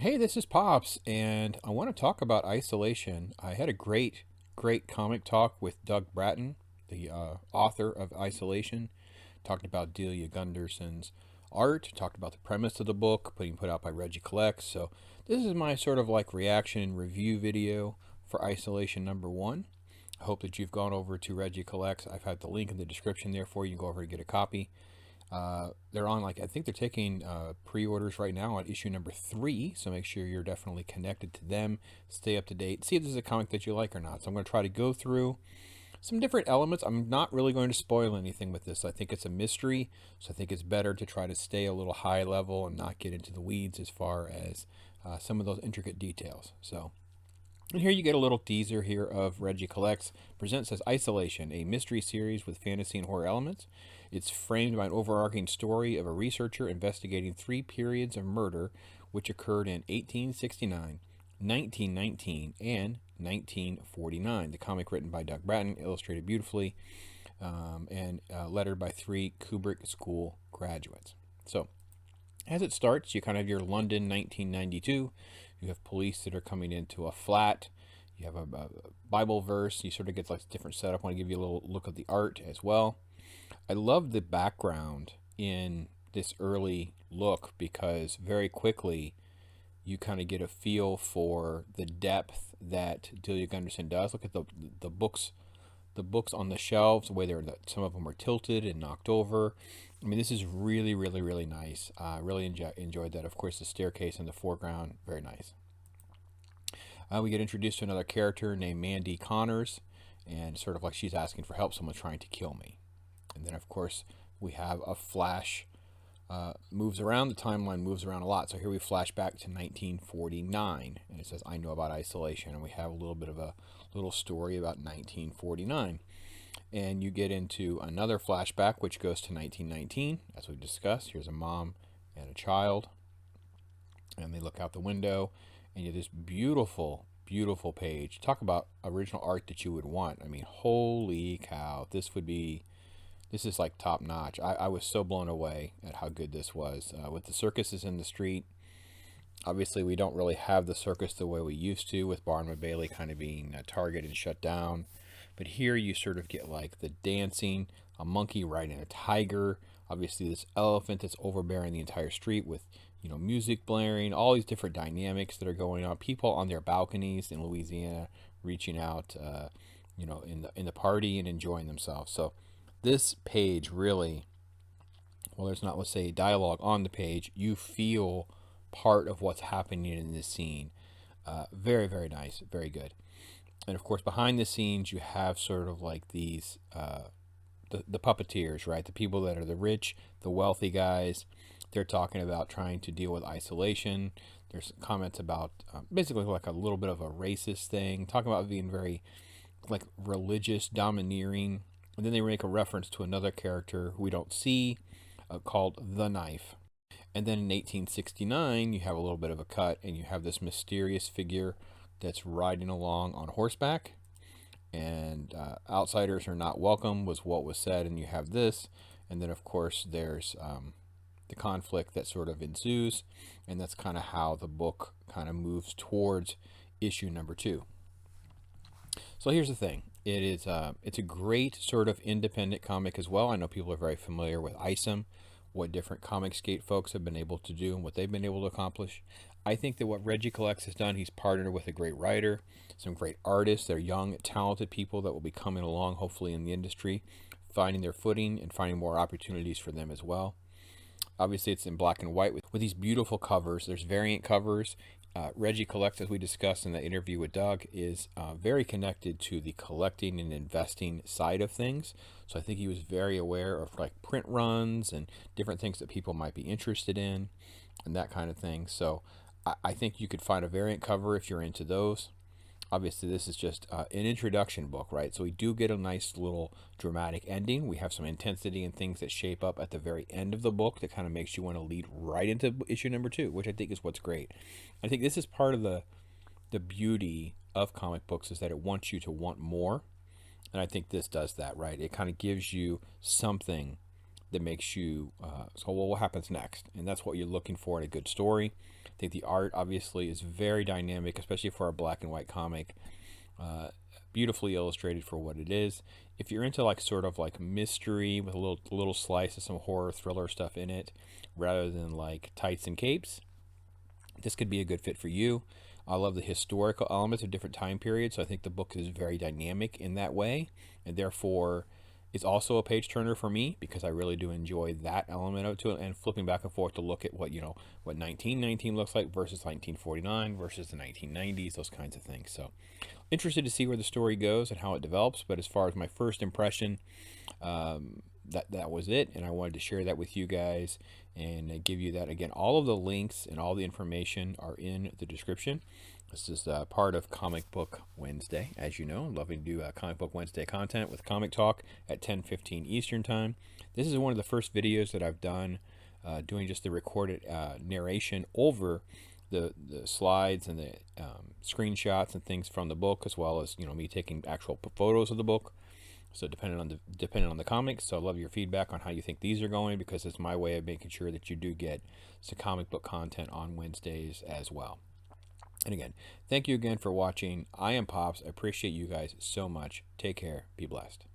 Hey, this is Pops, and I want to talk about isolation. I had a great comic talk with Doug Bratton, the author of Isolation. Talked about Delia Gunderson's art, talked about the premise of the book, being put out by Reggie Collects. So, this is my sort of like reaction and review video for Isolation number one. I hope that you've gone over to Reggie Collects. I've had the link in the description there for you. You can go over and get a copy. They're on I think they're taking pre-orders right now on issue number 3, so make sure you're definitely connected to them. Stay up to date. See if this is a comic that you like or not. So I'm going to try to go through some different elements. I'm not really going to spoil anything with this. I think it's a mystery, so I think it's better to try to stay a little high level and not get into the weeds as far as some of those intricate details. So. And here you get a little teaser here of Reggie Collects presents as Isolation, a mystery series with fantasy and horror elements. It's framed by an overarching story of a researcher investigating 3 periods of murder which occurred in 1869, 1919, and 1949. The comic written by Doug Bratton, illustrated beautifully, and lettered by 3 Kubert School graduates. So, as it starts, you kind of have your London 1992. You have police that are coming into a flat. You have a Bible verse. You sort of get like a different setup. I want to give you a little look at the art as well. I love the background in this early look because very quickly you kind of get a feel for the depth that Delia Gunderson does. Look at the books, on the shelves, the way some of them are tilted and knocked over. I mean, this is really nice. Really enjoyed that. Of course, the staircase in the foreground, very nice. We get introduced to another character named Mandy Connors, and sort of like she's asking for help. Someone's trying to kill me. And then, of course, we have a flash. Moves around. The timeline moves around a lot. So here we flash back to 1949, and it says, "I know about isolation," and we have a little bit of a little story about 1949. And you get into another flashback, which goes to 1919, as we discussed. Here's a mom and a child, and they look out the window, and you have this beautiful page. Talk about original art that you would want. I mean, holy cow, this is like top notch. I was so blown away at how good this was. With the circuses in the street, obviously we don't really have the circus the way we used to, with Barnum and Bailey kind of being targeted and shut down. But here you sort of get like the dancing, a monkey riding a tiger, obviously this elephant that's overbearing the entire street with, music blaring, all these different dynamics that are going on. People on their balconies in Louisiana reaching out, in the party and enjoying themselves. So this page really, well, there's not, let's say, dialogue on the page. You feel part of what's happening in this scene. Very nice, very good. And of course, behind the scenes, you have sort of like these, the puppeteers, right? The people that are the rich, the wealthy guys. They're talking about trying to deal with isolation. There's comments about basically like a little bit of a racist thing, talking about being very like religious, domineering. And then they make a reference to another character who we don't see, called The Knife. And then in 1869, you have a little bit of a cut, and you have this mysterious figure that's riding along on horseback. And outsiders are not welcome, was what was said. And you have this. And then, of course, there's the conflict that sort of ensues. And that's kind of how the book kind of moves towards issue number 2. So here's the thing. It's a great sort of independent comic as well. I know people are very familiar with ISOM, what different Comicsgate folks have been able to do and what they've been able to accomplish. I think that what Reggie Collects has done, he's partnered with a great writer, some great artists. They're young, talented people that will be coming along, hopefully, in the industry, finding their footing and finding more opportunities for them as well. Obviously, it's in black and white with these beautiful covers. There's variant covers. Reggie Collects, as we discussed in the interview with Doug, is very connected to the collecting and investing side of things. So I think he was very aware of like print runs and different things that people might be interested in and that kind of thing. So I think you could find a variant cover if you're into those. Obviously, this is just an introduction book, right? So we do get a nice little dramatic ending. We have some intensity and things that shape up at the very end of the book that kind of makes you want to lead right into issue number 2, which I think is what's great. I think this is part of the beauty of comic books, is that it wants you to want more. And I think this does that, right? It kind of gives you something that makes you so, well, what happens next? And that's what you're looking for in a good story. I think the art obviously is very dynamic, especially for a black and white comic. Uh, Beautifully illustrated for what it is. If you're into like sort of like mystery with a little slice of some horror thriller stuff in it, rather than like tights and capes, this could be a good fit for you. I love the historical elements of different time periods, so I think the book is very dynamic in that way, and therefore it's also a page turner for me because I really do enjoy that element of it too, and flipping back and forth to look at what, what 1919 looks like versus 1949 versus the 1990s, those kinds of things. So interested to see where the story goes and how it develops. But as far as my first impression, that was it, and I wanted to share that with you guys and give you that again. All of the links and all the information are in the description. This is part of Comic Book Wednesday. As you know, I'm loving to do Comic Book Wednesday content with Comic Talk at 10:15 Eastern Time. This is one of the first videos that I've done doing just the recorded narration over the slides and the screenshots and things from the book, as well as me taking actual photos of the book. So depending on the comics. So I love your feedback on how you think these are going, because it's my way of making sure that you do get some comic book content on Wednesdays as well. And again, thank you again for watching. I am Pops. I appreciate you guys so much. Take care. Be blessed.